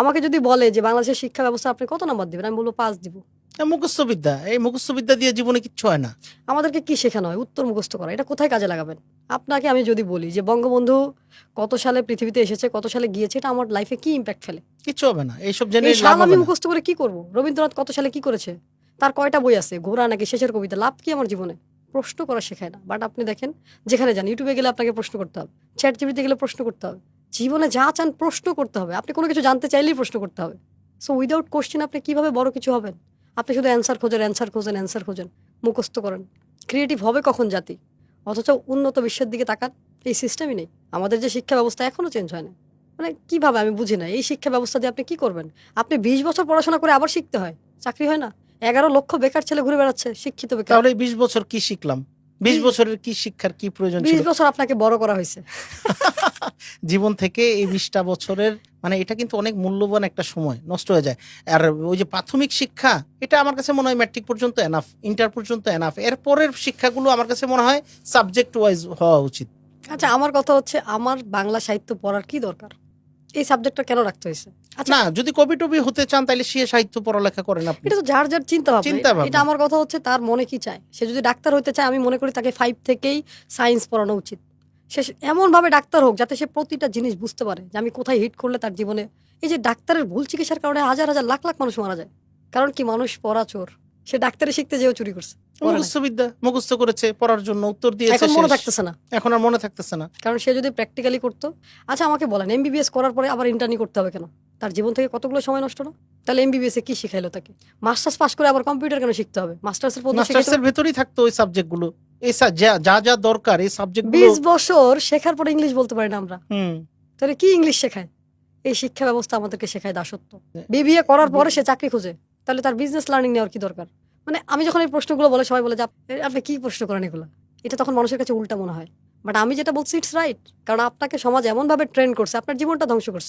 আমাকে যদি বলে যে বাংলাদেশের শিক্ষা ব্যবস্থা আপনি কত নাম্বার দিবেন, আমি বলবো 5 দিব। মুখস্থ বিদ্যা, এই মুখস্থ বিদ্যা দিয়ে জীবনে কিচ্ছু হয় না। আমাদেরকে কি শেখানো হয়? উত্তর মুখস্থ করা। এটা কোথায় কাজে লাগাবেন? আপনাকে আমি যদি বলি যে বঙ্গবন্ধু কত সালে পৃথিবীতে এসেছে, কত সালে গিয়েছে, এটা আমার লাইফে কি ইম্প্যাক্ট ফেলে? কিচ্ছু হবে না, এইসব জেনে এই লাভ সাল হবে আমি না। মুখস্থ করে কি করব? রবীন্দ্রনাথ কত সালে কি করেছে, তার কয়টা বই আছে, ঘোড়া নাকি শেষের কবিতা, লাভ কি আমার জীবনে? প্রশ্ন করা শেখায় না। বাট আপনি দেখেন, যেখানে যান, ইউটিউবে গেলে আপনাকে প্রশ্ন করতে হবে, চ্যাট জিপিটিতে গেলে প্রশ্ন করতে হবে, জীবনে যা চান প্রশ্ন করতে হবে। আপনি কোনো কিছু জানতে চাইলেই প্রশ্ন করতে হবে। সো উইদাউট কোশ্চেন আপনি কিভাবে বড় কিছু হবেন? আপনি শুধু অ্যান্সার খোঁজেন, অ্যান্সার খোঁজেন, অ্যান্সার খোঁজেন, মুখস্থ করেন। ক্রিয়েটিভ হবে কখন জাতি? অথচ উন্নত বিশ্বের দিকে তাকান, এই সিস্টেমই নেই। আমাদের যে শিক্ষা ব্যবস্থা এখনো চেঞ্জ হয় না। মানে কিভাবে আমি বুঝি না, এই শিক্ষা ব্যবস্থা দিয়ে আপনি কি করবেন? আপনি 20 বছর পড়াশোনা করে আবার শিখতে হয়, চাকরি হয় না। 11 লক্ষ বেকার ছেলে ঘুরে বেড়াচ্ছে, শিক্ষিত বেকার। তাহলে 20 বছর কি শিখলাম? 20 বছরের কি শিক্ষার কি প্রয়োজন 20 ছিল? বছর আপনাকে বড় করা হয়েছে। জীবন থেকে এই 20টা বছরের মানে এটা কিন্তু অনেক মূল্যবান একটা সময় নষ্ট হয়ে যায়। আর ওই যে প্রাথমিক শিক্ষা, এটা আমার কাছে মনে হয় ম্যাট্রিক পর্যন্ত এনাফ, ইন্টার পর্যন্ত এনাফ। এরপরের শিক্ষাগুলো আমার কাছে মনে হয় সাবজেক্ট ওয়াইজ হওয়া উচিত। আচ্ছা, আমার কথা হচ্ছে, আমার বাংলা সাহিত্য পড়ার কি দরকার? এই সাবজেক্টটা কেন রাখতে হয়েছে? আচ্ছা, না, যদি কবি টবি হতে চান তাহলে সে সাহিত্য পড়ালেখা করেন আপনি। এটা তো যার যার চিন্তা চিন্তা ভাবনা। ভাবনা। এটা আমার কথা হচ্ছে, তার মনে কি চায়। সে যদি ডাক্তার হতে চায়, আমি মনে করি তাকে 5 থেকেই সায়েন্স পড়ানো উচিত। সে এমন ভাবে ডাক্তার হোক যাতে সে প্রতিটা জিনিস বুঝতে পারে যে আমি কোথায় হিট করলে তার জীবনে। এই যে ডাক্তারের ভুল চিকিৎসার কারণে হাজার হাজার লাখ লাখ মানুষ মারা যায়, কারণ কি? মানুষ পড়া চোর। সে ডাক্তারি শিখতে যেও চুরি করছে, পড়ে নাই। মুখস্থ বিদ্যা মুখস্থ করেছে, পড়ার জন্য উত্তর দিয়েছে, এখন মনে শেষ। থাকতেছে না, এখন আর মনে থাকতেছে না। কারণ সে যদি প্র্যাকটিক্যালি করতো। আচ্ছা আমাকে বলেন, এমবিবিএস করার পরে আবার ইন্টার্নি করতে হবে কেন? তার জীবন থেকে কতগুলো সময় নষ্ট না? তাহলে এমবিবিএস এ কি শিখাইলো তাকে? মাস্টার্স পাস করে আবার কম্পিউটার কেন শিখতে হবে? মাস্টার্সের পদ্ধতি মাস্টার্সের ভেতরেই থাকতো ওই সাবজেক্টগুলো, এই যা যা যা দরকার এই সাবজেক্টগুলো। 20 বছর শেখার পরে ইংলিশ বলতে পারি না আমরা, হুম। তাহলে কি ইংলিশ শেখায়? এই শিক্ষা ব্যবস্থা আমাদেরকে শেখায় দাসত্ব। বিবিএ করার পরে সে চাকরি খোঁজে, তাহলে তার বিজনেস লার্নিং নেওয়ার কি দরকার? মানে আমি যখন এই প্রশ্নগুলো বলে, সবাই বলে যে আপনি কি প্রশ্ন করেন এগুলো। এটা তখন মানুষের কাছে উল্টা মনে হয়। বাট আমি যেটা বলছি ইটস রাইট, কারণ আপনাকে সমাজ এমন ভাবে ট্রেন করছে, আপনার জীবনটা ধ্বংস করছে।